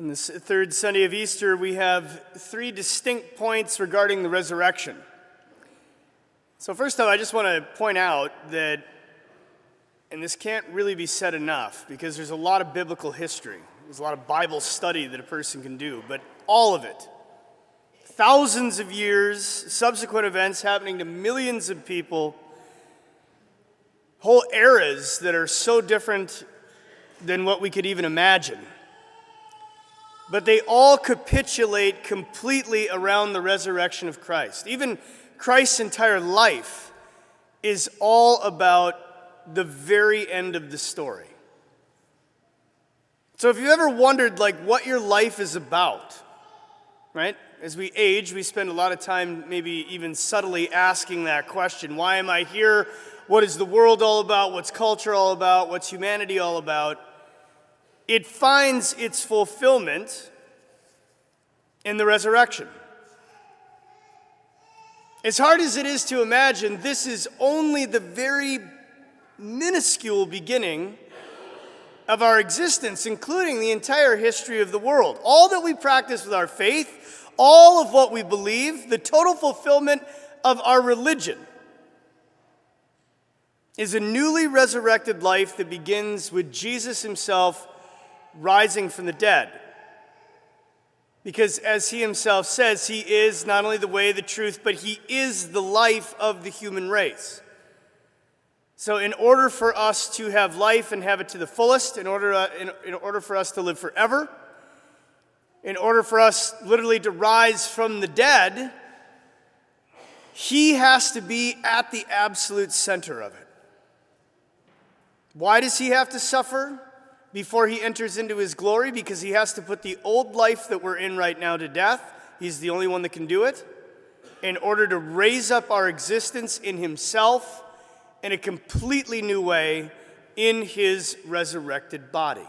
On this third Sunday of Easter, we have three distinct points regarding the resurrection. So first off, I just want to point out that, and this can't really be said enough, because there's a lot of biblical history. There's a lot of Bible study that a person can do, but all of it, thousands of years, subsequent events happening to millions of people, whole eras that are so different than what we could even imagine. But they all capitulate completely around the resurrection of Christ. Even Christ's entire life is all about the very end of the story. So if you ever wondered what your life is about, right? As we age, we spend a lot of time maybe even subtly asking that question. Why am I here? What is the world all about? What's culture all about? What's humanity all about? It finds its fulfillment in the resurrection. As hard as it is to imagine, this is only the very minuscule beginning of our existence, including the entire history of the world. All that we practice with our faith, all of what we believe, the total fulfillment of our religion is a newly resurrected life that begins with Jesus himself rising from the dead. Because as he himself says, he is not only the way, the truth, but he is the life of the human race. So in order for us to have life and have it to the fullest, in order for us to live forever, in order for us literally to rise from the dead, he has to be at the absolute center of it. Why does he have to suffer before he enters into his glory? Because he has to put the old life that we're in right now to death. He's the only one that can do it. In order to raise up our existence in himself in a completely new way in his resurrected body.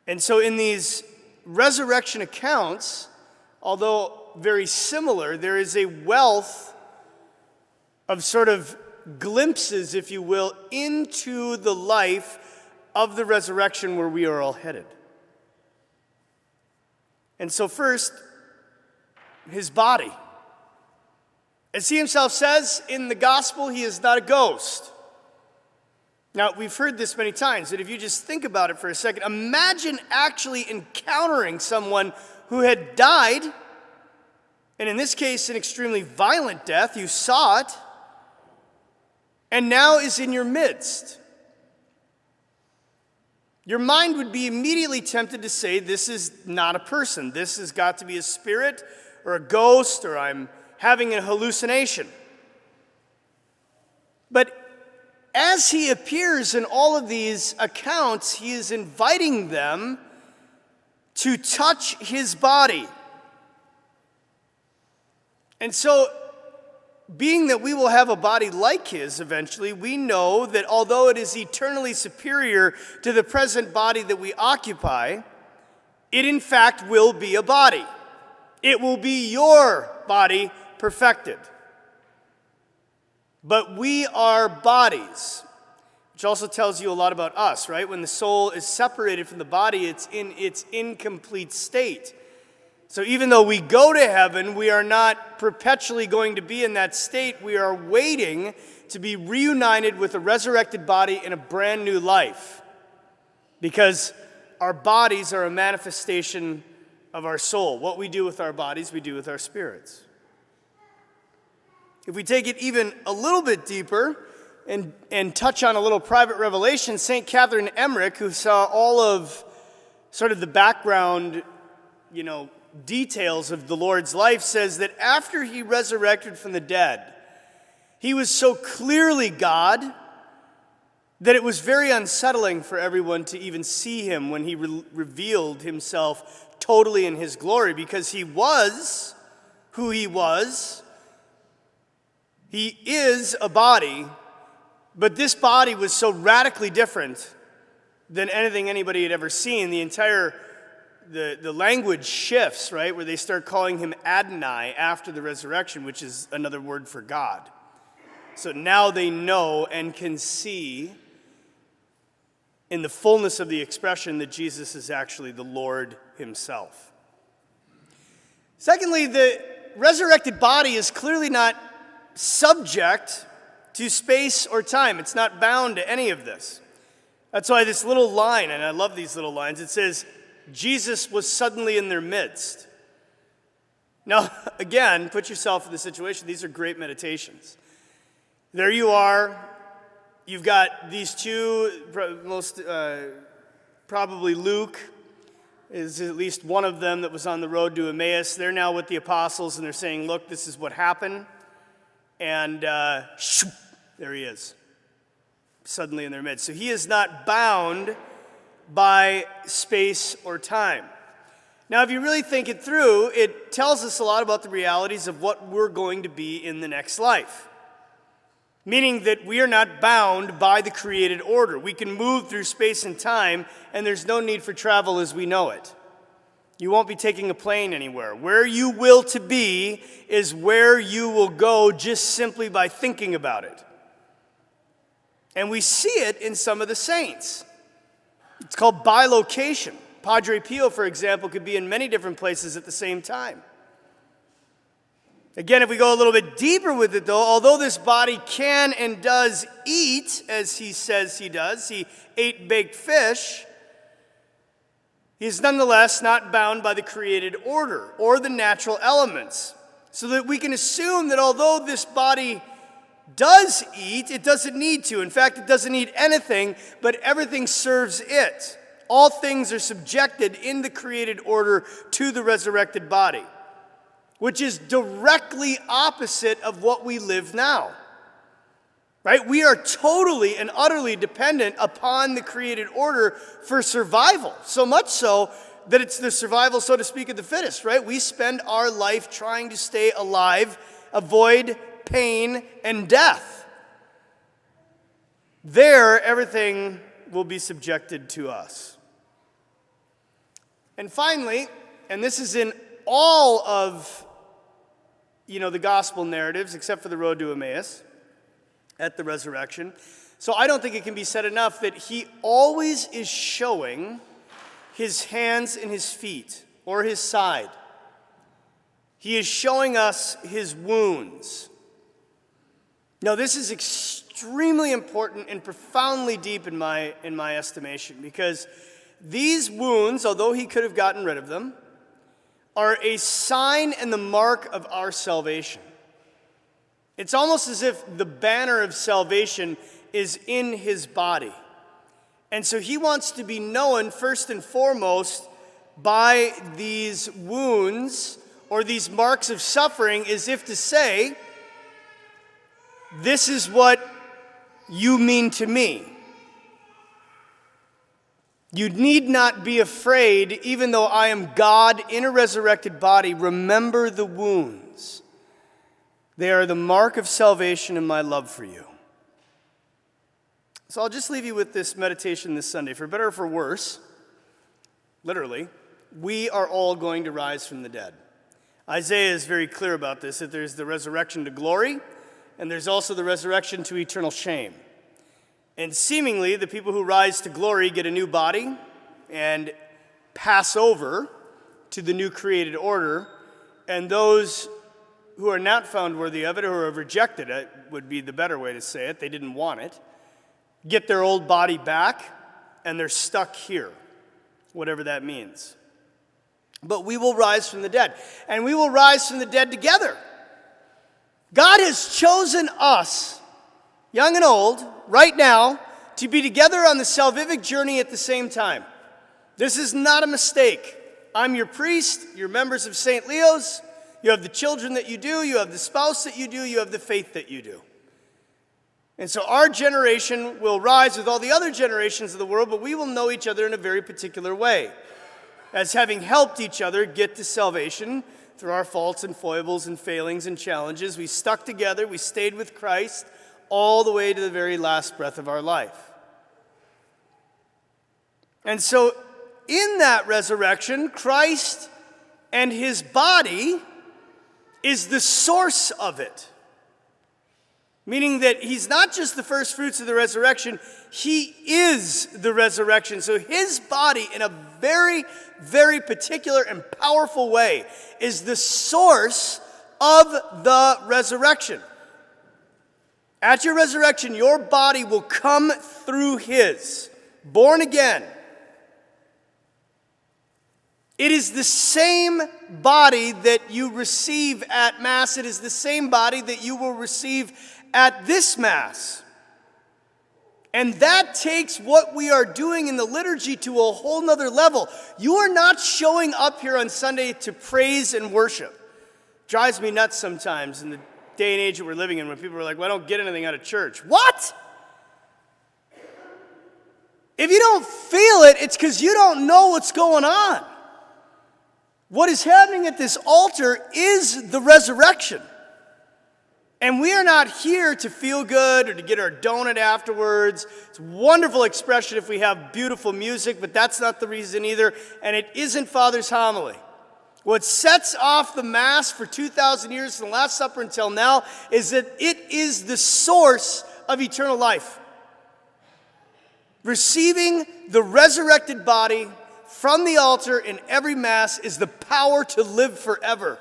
And so in these resurrection accounts, although very similar, there is a wealth of sort of glimpses, if you will, into the life of the resurrection where we are all headed. And so first, his body. As he himself says in the gospel, he is not a ghost. Now, we've heard this many times, but if you just think about it for a second, imagine actually encountering someone who had died, and in this case, an extremely violent death. You saw it, and now is in your midst. Your mind would be immediately tempted to say, this is not a person. This has got to be a spirit or a ghost, or I'm having a hallucination. But as he appears in all of these accounts, he is inviting them to touch his body. And so, being that we will have a body like his eventually, we know that although it is eternally superior to the present body that we occupy, it in fact will be a body. It will be your body perfected. But we are bodies, which also tells you a lot about us, right? When the soul is separated from the body, it's in its incomplete state. So even though we go to heaven, we are not perpetually going to be in that state. We are waiting to be reunited with a resurrected body in a brand new life. Because our bodies are a manifestation of our soul. What we do with our bodies, we do with our spirits. If we take it even a little bit deeper and touch on a little private revelation, St. Catherine Emmerich, who saw all of sort of the background, details of the Lord's life, says that after he resurrected from the dead, he was so clearly God that it was very unsettling for everyone to even see him when he revealed himself totally in his glory, because he was who he was. He is a body, but this body was so radically different than anything anybody had ever seen. The language shifts, right, where they start calling him Adonai after the resurrection, which is another word for God. So now they know and can see in the fullness of the expression that Jesus is actually the Lord himself. Secondly, the resurrected body is clearly not subject to space or time. It's not bound to any of this. That's why this little line, and I love these little lines, it says, Jesus was suddenly in their midst. Now, again, put yourself in the situation. These are great meditations. There you are. You've got these two, probably Luke is at least one of them that was on the road to Emmaus. They're now with the apostles, and they're saying, look, this is what happened. And there he is, suddenly in their midst. So he is not bound by space or time. Now, if you really think it through, it tells us a lot about the realities of what we're going to be in the next life. Meaning that we are not bound by the created order. We can move through space and time, and there's no need for travel as we know it. You won't be taking a plane anywhere. Where you will to be is where you will go just simply by thinking about it. And we see it in some of the saints. It's called bilocation. Padre Pio, for example, could be in many different places at the same time. Again, if we go a little bit deeper with it, though, although this body can and does eat, as he says he does, he ate baked fish, he is nonetheless not bound by the created order or the natural elements. So that we can assume that although this body does eat, it doesn't need to. In fact, it doesn't eat anything, but everything serves it. All things are subjected in the created order to the resurrected body, which is directly opposite of what we live now. Right? We are totally and utterly dependent upon the created order for survival. So much so that it's the survival, so to speak, of the fittest, right? We spend our life trying to stay alive, avoid pain and death. There, everything will be subjected to us. And finally, and this is in all of the gospel narratives, except for the road to Emmaus at the resurrection. So I don't think it can be said enough that he always is showing his hands and his feet or his side. He is showing us his wounds. Now, this is extremely important and profoundly deep in my estimation, because these wounds, although he could have gotten rid of them, are a sign and the mark of our salvation. It's almost as if the banner of salvation is in his body. And so he wants to be known first and foremost by these wounds or these marks of suffering, as if to say, this is what you mean to me. You need not be afraid, even though I am God in a resurrected body. Remember the wounds. They are the mark of salvation and my love for you. So I'll just leave you with this meditation this Sunday. For better or for worse, literally, we are all going to rise from the dead. Isaiah is very clear about this, that there's the resurrection to glory, and there's also the resurrection to eternal shame. And seemingly, the people who rise to glory get a new body and pass over to the new created order, and those who are not found worthy of it, or who have rejected it, would be the better way to say it, they didn't want it, get their old body back, and they're stuck here, whatever that means. But we will rise from the dead, and we will rise from the dead together. God has chosen us, young and old, right now, to be together on the salvific journey at the same time. This is not a mistake. I'm your priest, you're members of St. Leo's, you have the children that you do, you have the spouse that you do, you have the faith that you do. And so our generation will rise with all the other generations of the world, but we will know each other in a very particular way, as having helped each other get to salvation through our faults and foibles and failings and challenges. We stuck together, we stayed with Christ all the way to the very last breath of our life. And so in that resurrection, Christ and his body is the source of it. Meaning that he's not just the first fruits of the resurrection, he is the resurrection. So his body, in a very, very particular and powerful way, is the source of the resurrection. At your resurrection, your body will come through his, born again. It is the same body that you receive at Mass. It is the same body that you will receive at this Mass. And that takes what we are doing in the liturgy to a whole nother level. You are not showing up here on Sunday to praise and worship. Drives me nuts sometimes in the day and age that we're living in when people are like, well, I don't get anything out of church. What? If you don't feel it, it's because you don't know what's going on. What is happening at this altar is the resurrection. And we are not here to feel good or to get our donut afterwards. It's a wonderful expression if we have beautiful music, but that's not the reason either. And it isn't Father's homily. What sets off the Mass for 2,000 years from the Last Supper until now is that it is the source of eternal life. Receiving the resurrected body from the altar in every Mass is the power to live forever.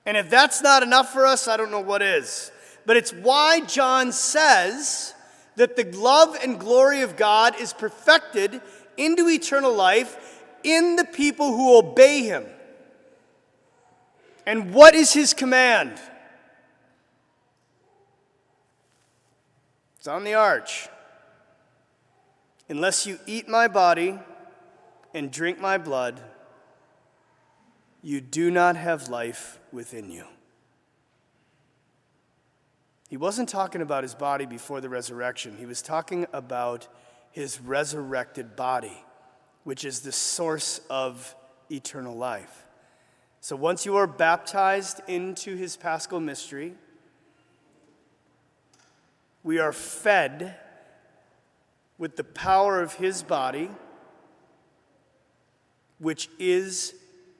And if that's not enough for us, I don't know what is. But it's why John says that the love and glory of God is perfected into eternal life in the people who obey him. And what is his command? It's on the arch. Unless you eat my body and drink my blood, you do not have life within you. He wasn't talking about his body before the resurrection. He was talking about his resurrected body, which is the source of eternal life. So once you are baptized into his paschal mystery, we are fed with the power of his body, which is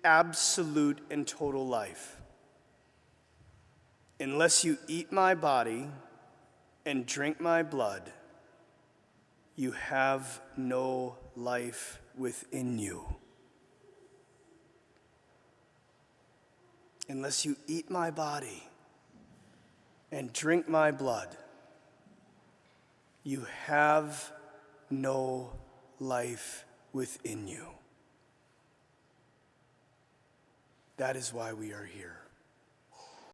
absolute and total life. Unless you eat my body and drink my blood, you have no life within you. Unless you eat my body and drink my blood, you have no life within you. That is why we are here.